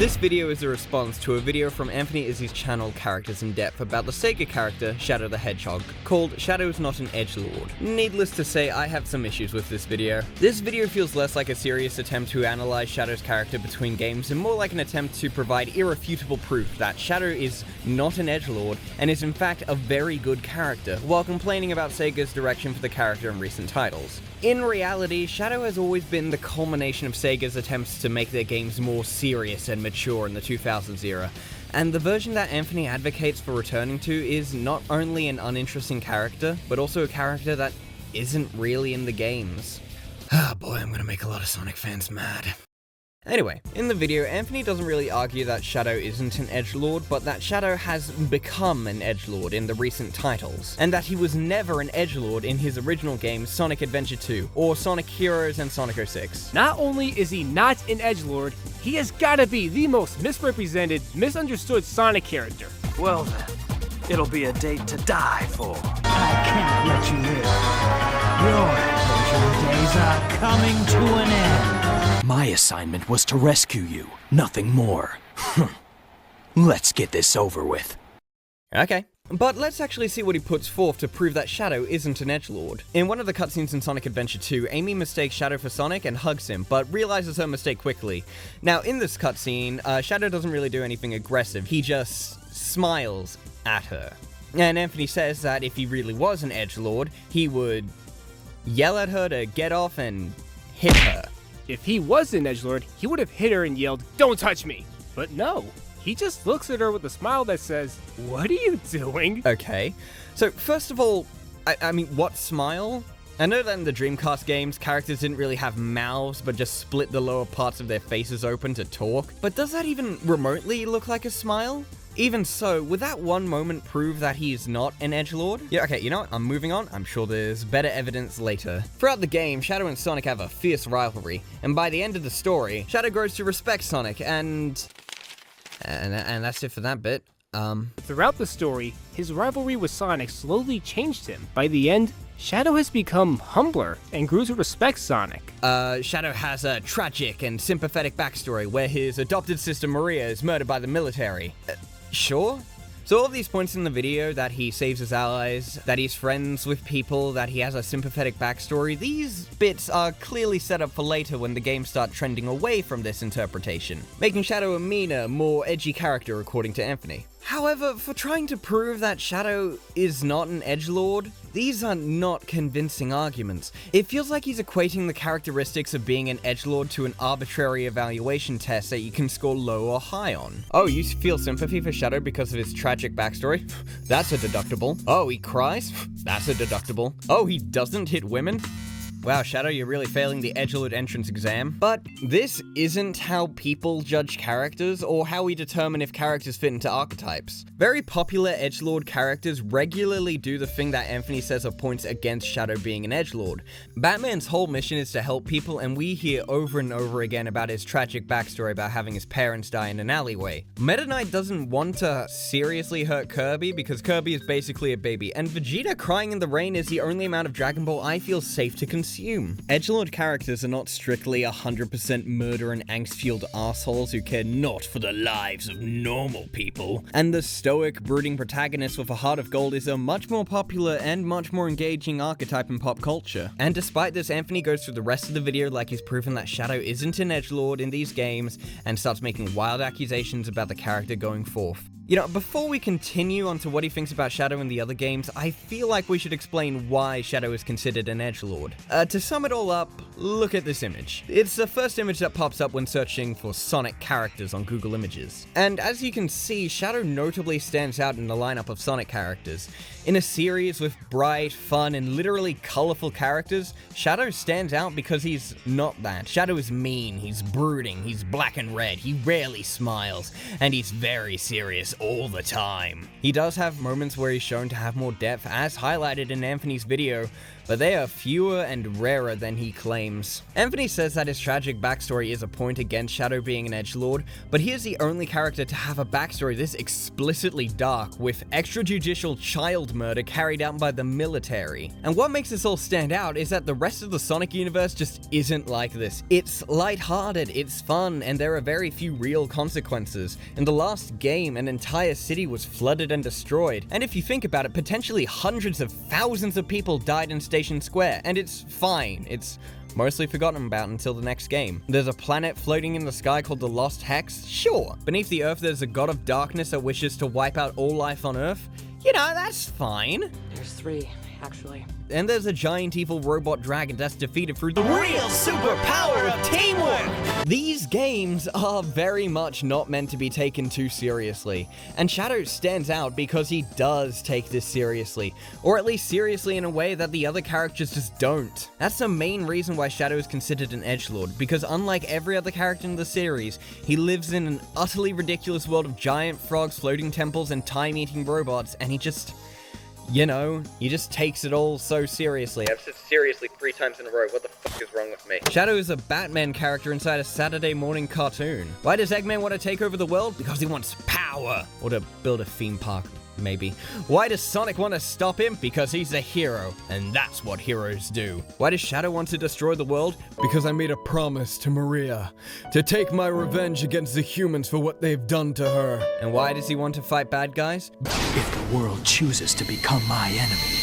This video is a response to a video from Anthony Izzy's channel Characters in Depth about the Sega character Shadow the Hedgehog, called Shadow's Not an Edgelord. Needless to say, I have some issues with this video. This video feels less like a serious attempt to analyze Shadow's character between games and more like an attempt to provide irrefutable proof that Shadow is not an edgelord and is in fact a very good character, while complaining about Sega's direction for the character in recent titles. In reality, Shadow has always been the culmination of Sega's attempts to make their games more serious and mature in the 2000s era, and the version that Anthony advocates for returning to is not only an uninteresting character, but also a character that isn't really in the games. Ah boy, I'm gonna make a lot of Sonic fans mad. Anyway, in the video, Anthony doesn't really argue that Shadow isn't an edgelord, but that Shadow has become an edgelord in the recent titles, and that he was never an edgelord in his original games Sonic Adventure 2, or Sonic Heroes and Sonic 06. Not only is he not an edgelord, he has gotta be the most misrepresented, misunderstood Sonic character. Well then, it'll be a date to die for. I can't let you live. Your adventure days are coming to an end. My assignment was to rescue you, nothing more. Let's get this over with. Okay. But let's actually see what he puts forth to prove that Shadow isn't an edgelord. In one of the cutscenes in Sonic Adventure 2, Amy mistakes Shadow for Sonic and hugs him, but realizes her mistake quickly. Now, in this cutscene, Shadow doesn't really do anything aggressive, he just smiles at her. And Anthony says that if he really was an edgelord, he would yell at her to get off and hit her. If he was an edgelord, he would have hit her and yelled, "Don't touch me!" But no, he just looks at her with a smile that says, "What are you doing?" Okay, so first of all, I mean, what smile? I know that in the Dreamcast games, characters didn't really have mouths, but just split the lower parts of their faces open to talk. But does that even remotely look like a smile? Even so, would that one moment prove that he is not an edgelord? Yeah, okay, you know what? I'm moving on. I'm sure there's better evidence later. Throughout the game, Shadow and Sonic have a fierce rivalry, and by the end of the story, Shadow grows to respect Sonic, and that's it for that bit. Throughout the story, his rivalry with Sonic slowly changed him. By the end, Shadow has become humbler and grew to respect Sonic. Shadow has a tragic and sympathetic backstory where his adopted sister Maria is murdered by the military. Sure? So all these points in the video, that he saves his allies, that he's friends with people, that he has a sympathetic backstory, these bits are clearly set up for later when the games start trending away from this interpretation, making Shadow a meaner, more edgy character according to Anthony. However, for trying to prove that Shadow is not an edgelord, these are not convincing arguments. It feels like he's equating the characteristics of being an edgelord to an arbitrary evaluation test that you can score low or high on. Oh, you feel sympathy for Shadow because of his tragic backstory? That's a deductible. Oh, he cries? That's a deductible. Oh, he doesn't hit women? Wow, Shadow, you're really failing the edgelord entrance exam. But this isn't how people judge characters, or how we determine if characters fit into archetypes. Very popular edgelord characters regularly do the thing that Anthony says are points against Shadow being an edgelord. Batman's whole mission is to help people, and we hear over and over again about his tragic backstory about having his parents die in an alleyway. Meta Knight doesn't want to seriously hurt Kirby because Kirby is basically a baby, and Vegeta crying in the rain is the only amount of Dragon Ball I feel safe to consume. Edgelord characters are not strictly 100% murder and angst-fueled assholes who care not for the lives of normal people. And the stoic, brooding protagonist with a heart of gold is a much more popular and much more engaging archetype in pop culture. And despite this, Anthony goes through the rest of the video like he's proven that Shadow isn't an edgelord in these games, and starts making wild accusations about the character going forth. You know, before we continue on to what he thinks about Shadow in the other games, I feel like we should explain why Shadow is considered an edgelord. To sum it all up, look at this image. It's the first image that pops up when searching for Sonic characters on Google Images. And as you can see, Shadow notably stands out in the lineup of Sonic characters. In a series with bright, fun, and literally colorful characters, Shadow stands out because he's not that. Shadow is mean, he's brooding, he's black and red, he rarely smiles, and he's very serious all the time. He does have moments where he's shown to have more depth, as highlighted in Anthony's video, but they are fewer and rarer than he claims. Anthony says that his tragic backstory is a point against Shadow being an edgelord, but he is the only character to have a backstory this explicitly dark, with extrajudicial child murder carried out by the military. And what makes this all stand out is that the rest of the Sonic universe just isn't like this. It's lighthearted, it's fun, and there are very few real consequences. In the last game, an entire city was flooded and destroyed, and if you think about it, potentially hundreds of thousands of people died in Station Square, and it's fine. It's mostly forgotten about until the next game. There's a planet floating in the sky called the Lost Hex? Sure. Beneath the Earth there's a god of darkness that wishes to wipe out all life on Earth? You know, that's fine. There's 3, actually. And there's a giant evil robot dragon that's defeated through the real superpower of teamwork! These games are very much not meant to be taken too seriously, and Shadow stands out because he does take this seriously, or at least seriously in a way that the other characters just don't. That's the main reason why Shadow is considered an edgelord, because unlike every other character in the series, he lives in an utterly ridiculous world of giant frogs, floating temples, and time-eating robots, and he just... you know, he just takes it all so seriously. I've said seriously 3 times in a row. What the fuck is wrong with me? Shadow is a Batman character inside a Saturday morning cartoon. Why does Eggman want to take over the world? Because he wants power. Or to build a theme park, maybe. Why does Sonic want to stop him? Because he's a hero, and that's what heroes do. Why does Shadow want to destroy the world? Because I made a promise to Maria to take my revenge against the humans for what they've done to her. And why does he want to fight bad guys? If the world chooses to become my enemy,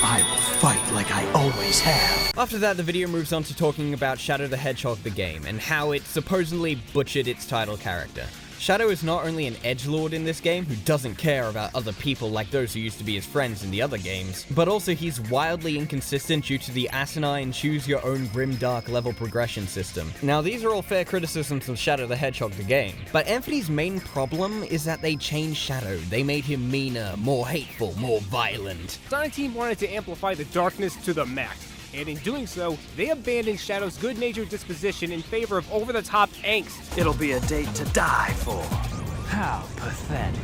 I will fight like I always have. After that, the video moves on to talking about Shadow the Hedgehog the game, and how it supposedly butchered its title character. Shadow is not only an edgelord in this game who doesn't care about other people like those who used to be his friends in the other games, but also he's wildly inconsistent due to the asinine choose-your-own grimdark level progression system. Now, these are all fair criticisms of Shadow the Hedgehog the game, but Anthony's main problem is that they changed Shadow. They made him meaner, more hateful, more violent. Sonic Team wanted to amplify the darkness to the max, and in doing so, they abandoned Shadow's good-natured disposition in favor of over-the-top angst. It'll be a date to die for. How pathetic.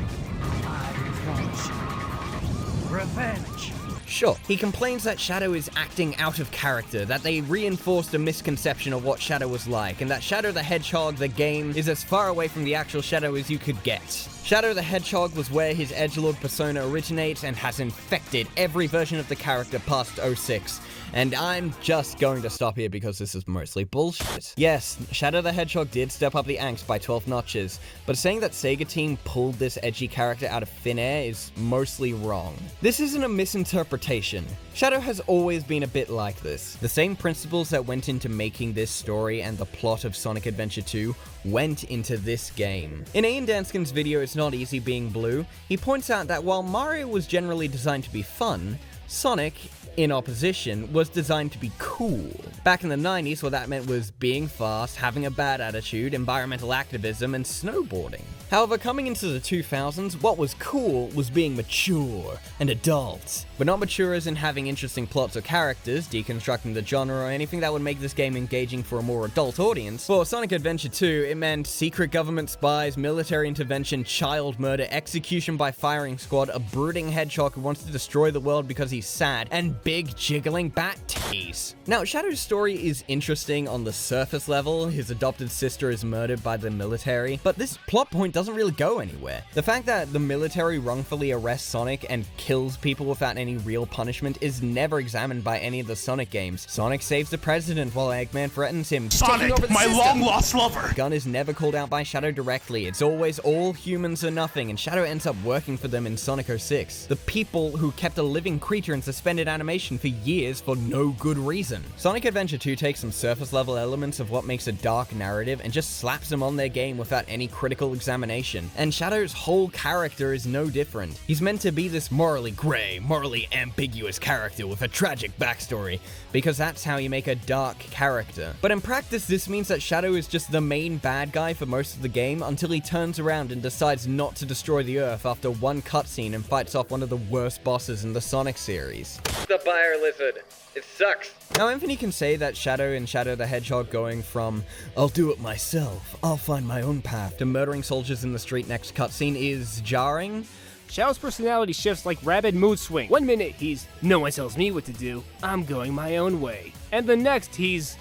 Revenge. Sure, he complains that Shadow is acting out of character, that they reinforced a misconception of what Shadow was like, and that Shadow the Hedgehog, the game, is as far away from the actual Shadow as you could get. Shadow the Hedgehog was where his edgelord persona originates and has infected every version of the character past 06. And I'm just going to stop here because this is mostly bullshit. Yes, Shadow the Hedgehog did step up the angst by 12 notches, but saying that Sega Team pulled this edgy character out of thin air is mostly wrong. This isn't a misinterpretation. Shadow has always been a bit like this. The same principles that went into making this story and the plot of Sonic Adventure 2 went into this game. In Ian Danskin's video It's Not Easy Being Blue, he points out that while Mario was generally designed to be fun, Sonic, in opposition, was designed to be cool. Back in the 90s, what that meant was being fast, having a bad attitude, environmental activism, and snowboarding. However, coming into the 2000s, what was cool was being mature and adult. But not mature as in having interesting plots or characters, deconstructing the genre, or anything that would make this game engaging for a more adult audience. For Sonic Adventure 2, it meant secret government spies, military intervention, child murder, execution by firing squad, a brooding hedgehog who wants to destroy the world because he's sad, and big jiggling bat titties. Now, Shadow's story is interesting on the surface level. His adopted sister is murdered by the military, but this plot point doesn't really go anywhere. The fact that the military wrongfully arrests Sonic and kills people without any real punishment is never examined by any of the Sonic games. Sonic saves the president while Eggman threatens him. Sonic, my long-lost lover! Gun is never called out by Shadow directly. It's always all humans or nothing, and Shadow ends up working for them in Sonic 06. The people who kept a living creature in suspended animation for years for no good reason. Sonic Adventure 2 takes some surface level elements of what makes a dark narrative and just slaps them on their game without any critical examination. And Shadow's whole character is no different. He's meant to be this morally gray, morally ambiguous character with a tragic backstory, because that's how you make a dark character. But in practice, this means that Shadow is just the main bad guy for most of the game until he turns around and decides not to destroy the Earth after one cutscene and fights off one of the worst bosses in the Sonic series. The fire lizard. It sucks. Now, Anthony can say that Shadow and Shadow the Hedgehog going from, I'll do it myself, I'll find my own path, to murdering soldiers in the street next cutscene is jarring, Shadow's personality shifts like rabid mood swing. One minute he's, no one tells me what to do, I'm going my own way. And the next he's,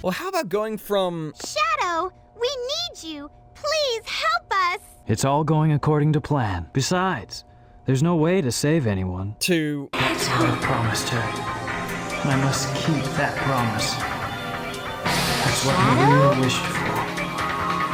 Well, how about going from Shadow, we need you. Please help us. It's all going according to plan. Besides, there's no way to save anyone. to That's what I promised her. And I must keep that promise. That's what Maria wished for.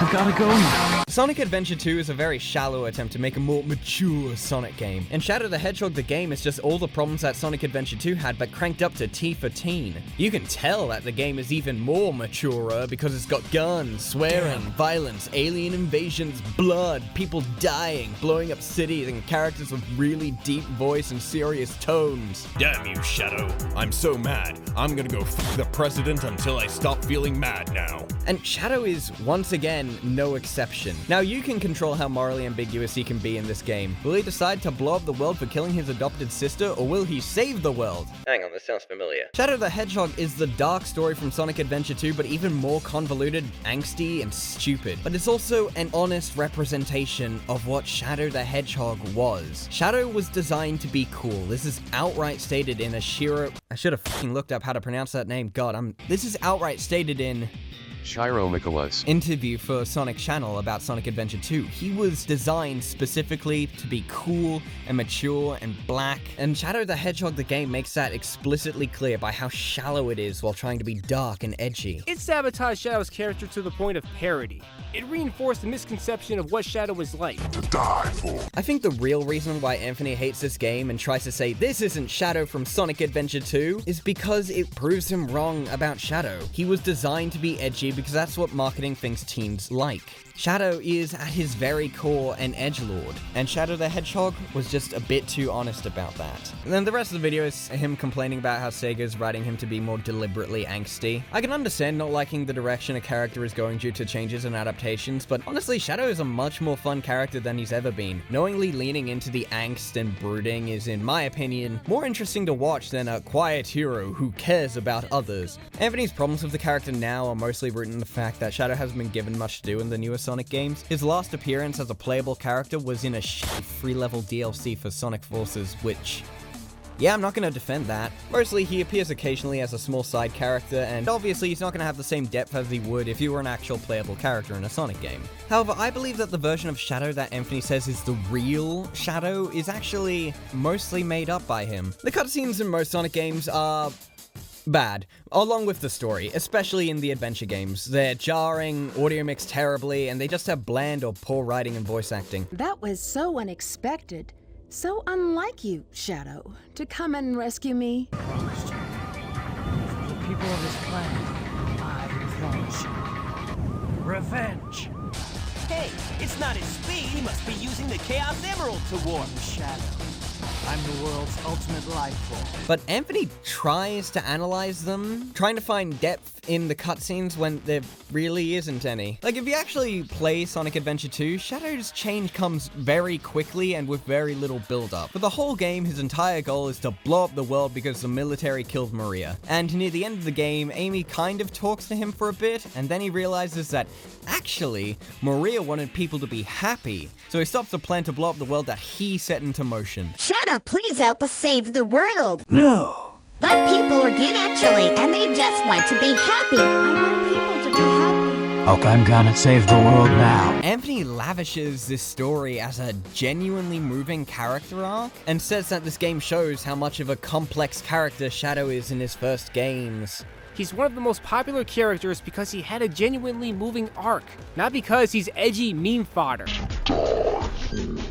I've gotta go now. Sonic Adventure 2 is a very shallow attempt to make a more mature Sonic game, and Shadow the Hedgehog the game is just all the problems that Sonic Adventure 2 had but cranked up to T for teen. You can tell that the game is even more maturer because it's got guns, swearing, violence, alien invasions, blood, people dying, blowing up cities, and characters with really deep voice and serious tones. Damn you, Shadow. I'm so mad. I'm gonna go f the president until I stop feeling mad now. And Shadow is, once again, no exception. Now, you can control how morally ambiguous he can be in this game. Will he decide to blow up the world for killing his adopted sister, or will he save the world? Hang on, this sounds familiar. Shadow the Hedgehog is the dark story from Sonic Adventure 2, but even more convoluted, angsty, and stupid. But it's also an honest representation of what Shadow the Hedgehog was. Shadow was designed to be cool. This is outright stated in a Shiro... I should have fucking looked up how to pronounce that name. God, This is outright stated in... Shiro Maekawa's interview for Sonic Channel about Sonic Adventure 2. He was designed specifically to be cool and mature and black, and Shadow the Hedgehog the game makes that explicitly clear by how shallow it is while trying to be dark and edgy. it sabotaged Shadow's character to the point of parody. It reinforced the misconception of what Shadow was like. I think the real reason why Anthony hates this game and tries to say this isn't Shadow from Sonic Adventure 2 is because it proves him wrong about Shadow. He was designed to be edgy because that's what marketing thinks teens like. Shadow is, at his very core, an edgelord, and Shadow the Hedgehog was just a bit too honest about that. And then the rest of the video is him complaining about how Sega's writing him to be more deliberately angsty. I can understand not liking the direction a character is going due to changes and adaptations, but honestly, Shadow is a much more fun character than he's ever been. Knowingly leaning into the angst and brooding is, in my opinion, more interesting to watch than a quiet hero who cares about others. Anthony's problems with the character now are mostly rooted in the fact that Shadow hasn't been given much to do in the newest Sonic games. His last appearance as a playable character was in a shitty free-level DLC for Sonic Forces, which... yeah, I'm not gonna defend that. Mostly, he appears occasionally as a small side character, and obviously he's not gonna have the same depth as he would if he were an actual playable character in a Sonic game. However, I believe that the version of Shadow that Anthony says is the real Shadow is actually mostly made up by him. The cutscenes in most Sonic games are... bad, along with the story, especially in the adventure games. They're jarring, audio mixed terribly, and they just have bland or poor writing and voice acting. That was so unexpected. So unlike you, Shadow, to come and rescue me. Promised you. For the people of this planet, I promise you. Revenge. Hey, it's not his speed. He must be using the Chaos Emerald to warp. Shadow. I'm the world's ultimate life form. But Anthony tries to analyze them, trying to find depth in the cutscenes when there really isn't any. Like, if you actually play Sonic Adventure 2, Shadow's change comes very quickly and with very little build-up. For the whole game, his entire goal is to blow up the world because the military killed Maria. And near the end of the game, Amy kind of talks to him for a bit, and then he realizes that, actually, Maria wanted people to be happy. So he stops the plan to blow up the world that he set into motion. Shadow, please help us save the world. No. But people are good actually, and they just want to be happy. I want people to be happy. Okay, I'm gonna save the world now. Anthony lavishes this story as a genuinely moving character arc, and says that this game shows how much of a complex character Shadow is in his first games. He's one of the most popular characters because he had a genuinely moving arc, not because he's edgy meme fodder.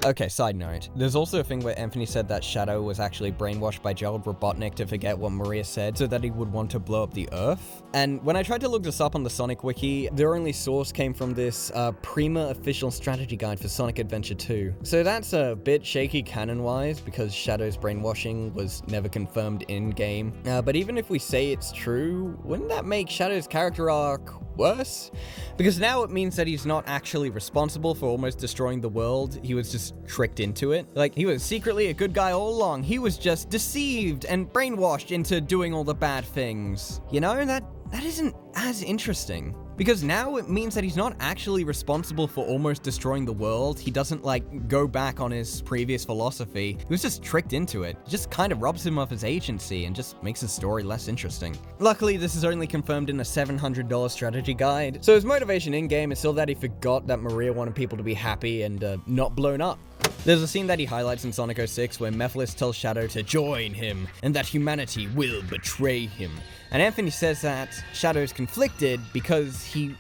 Okay, side note. There's also a thing where Anthony said that Shadow was actually brainwashed by Gerald Robotnik to forget what Maria said so that he would want to blow up the Earth. And when I tried to look this up on the Sonic Wiki, their only source came from this Prima official strategy guide for Sonic Adventure 2. So that's a bit shaky canon-wise because Shadow's brainwashing was never confirmed in-game. But even if we say it's true, wouldn't that make Shadow's character arc worse? Because now it means that he's not actually responsible for almost destroying the world. He was just tricked into it. Like, he was secretly a good guy all along. He was just deceived and brainwashed into doing all the bad things. You know, that that isn't as interesting. Because now it means that he's not actually responsible for almost destroying the world. He doesn't, like, go back on his previous philosophy. He was just tricked into it. It just kind of robs him of his agency and just makes his story less interesting. Luckily, this is only confirmed in a $700 strategy guide, so his motivation in-game is still that he forgot that Maria wanted people to be happy and not blown up. There's a scene that he highlights in Sonic 06 where Mephiles tells Shadow to join him and that humanity will betray him. And Anthony says that Shadow's conflicted because he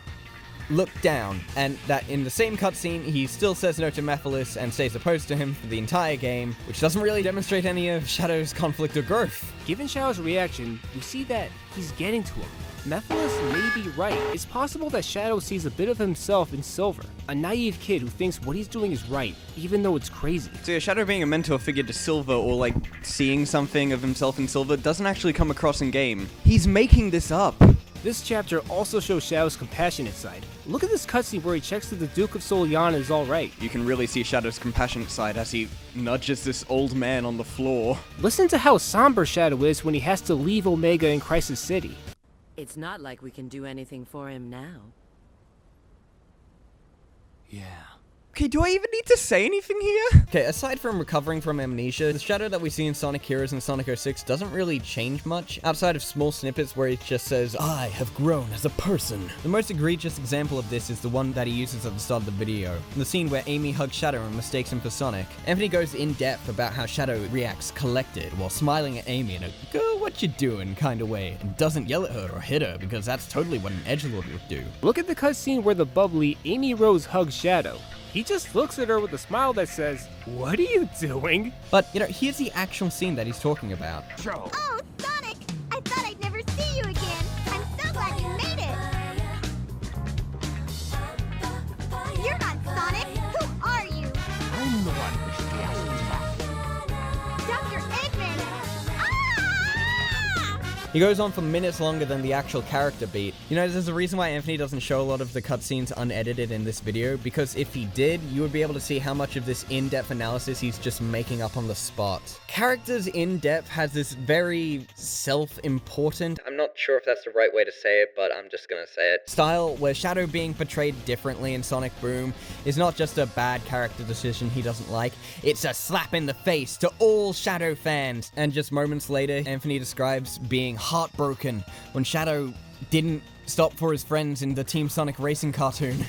looked down, and that in the same cutscene, he still says no to Mephiles and stays opposed to him for the entire game, which doesn't really demonstrate any of Shadow's conflict or growth. Given Shadow's reaction, we see that he's getting to him. Mephiles may be right. It's possible that Shadow sees a bit of himself in Silver, a naive kid who thinks what he's doing is right, even though it's crazy. So yeah, Shadow being a mentor figure to Silver, or like seeing something of himself in Silver, doesn't actually come across in game. He's making this up. This chapter also shows Shadow's compassionate side. Look at this cutscene where he checks that the Duke of Soliana is alright. You can really see Shadow's compassionate side as he nudges this old man on the floor. Listen to how somber Shadow is when he has to leave Omega in Crisis City. It's not like we can do anything for him now. Yeah. Okay, do I even need to say anything here? Okay, aside from recovering from amnesia, the Shadow that we see in Sonic Heroes and Sonic 06 doesn't really change much, outside of small snippets where he just says, "I have grown as a person." The most egregious example of this is the one that he uses at the start of the video, the scene where Amy hugs Shadow and mistakes him for Sonic. Anthony goes in depth about how Shadow reacts collected while smiling at Amy in a "girl, what you doing" kind of way, and doesn't yell at her or hit her because that's totally what an Edgelord would do. Look at the cutscene where the bubbly Amy Rose hugs Shadow. He just looks at her with a smile that says, "What are you doing?" But, you know, here's the actual scene that he's talking about. Oh, Sonic! I thought I'd never see you again. I'm so glad you made it. You're not Sonic. Who are you? I'm the one who should be asking. Dr. Eggman. Ah! He goes on for minutes longer than the actual character beat. You know, there's a reason why Anthony doesn't show a lot of the cutscenes unedited in this video, because if he did, you would be able to see how much of this in-depth analysis he's just making up on the spot. Characters in-depth has this very self-important, I'm not sure if that's the right way to say it, but I'm just gonna say it, style where Shadow being portrayed differently in Sonic Boom is not just a bad character decision he doesn't like, it's a slap in the face to all Shadow fans. And just moments later, Anthony describes being heartbroken when Shadow didn't stop for his friends in the Team Sonic racing cartoon.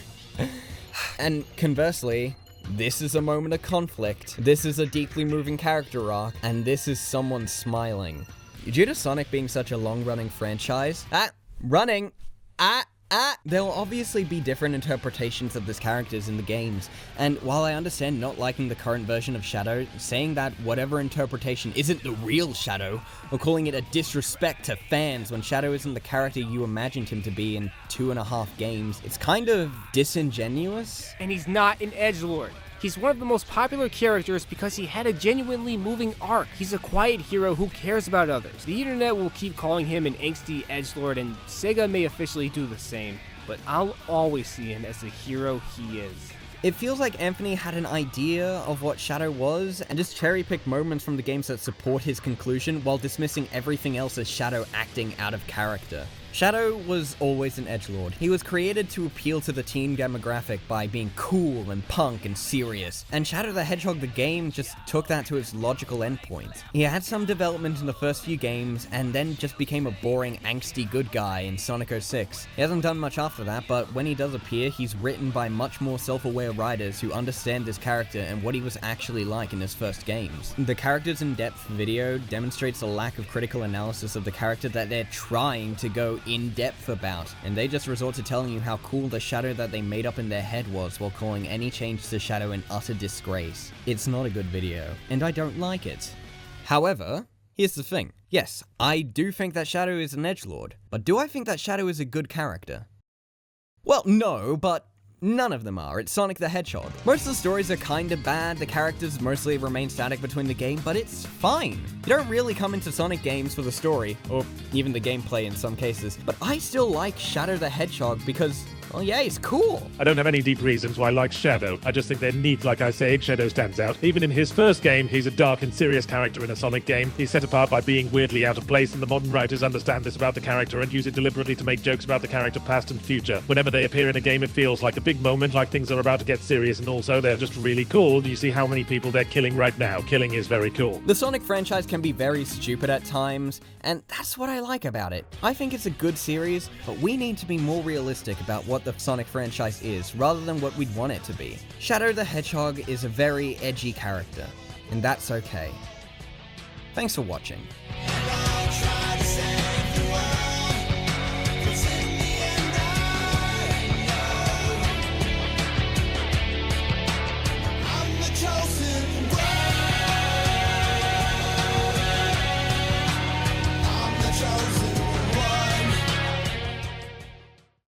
And conversely, this is a moment of conflict, this is a deeply moving character arc, and this is someone smiling. Due to Sonic being such a long-running franchise, there will obviously be different interpretations of this characters in the games, and while I understand not liking the current version of Shadow, saying that whatever interpretation isn't the real Shadow, or calling it a disrespect to fans when Shadow isn't the character you imagined him to be in 2.5 games, it's kind of disingenuous. And he's not an Edgelord. He's one of the most popular characters because he had a genuinely moving arc. He's a quiet hero who cares about others. The internet will keep calling him an angsty edgelord, and Sega may officially do the same, but I'll always see him as the hero he is. It feels like Anthony had an idea of what Shadow was, and just cherry-picked moments from the games that support his conclusion while dismissing everything else as Shadow acting out of character. Shadow was always an edgelord. He was created to appeal to the teen demographic by being cool and punk and serious, and Shadow the Hedgehog the game just took that to its logical endpoint. He had some development in the first few games, and then just became a boring, angsty good guy in Sonic 06. He hasn't done much after that, but when he does appear, he's written by much more self-aware writers who understand this character and what he was actually like in his first games. The Characters in Depth video demonstrates a lack of critical analysis of the character that they're trying to go in-depth about, and they just resort to telling you how cool the Shadow that they made up in their head was while calling any change to Shadow an utter disgrace. It's not a good video, and I don't like it. However, here's the thing. Yes, I do think that Shadow is an edgelord, but do I think that Shadow is a good character? Well, no, but none of them are. It's Sonic the Hedgehog. Most of the stories are kinda bad, the characters mostly remain static between the game, but it's fine. You don't really come into Sonic games for the story, or even the gameplay in some cases, but I still like Shadow the Hedgehog because Well, yeah, he's cool. I don't have any deep reasons why I like Shadow. I just think they're neat, like I say. Shadow stands out. Even in his first game, he's a dark and serious character in a Sonic game. He's set apart by being weirdly out of place, and the modern writers understand this about the character and use it deliberately to make jokes about the character past and future. Whenever they appear in a game, it feels like a big moment, like things are about to get serious, and also they're just really cool. You see how many people they're killing right now. Killing is very cool. The Sonic franchise can be very stupid at times, and that's what I like about it. I think it's a good series, but we need to be more realistic about what the Sonic franchise is, rather than what we'd want it to be. Shadow the Hedgehog is a very edgy character, and that's okay. Thanks for watching.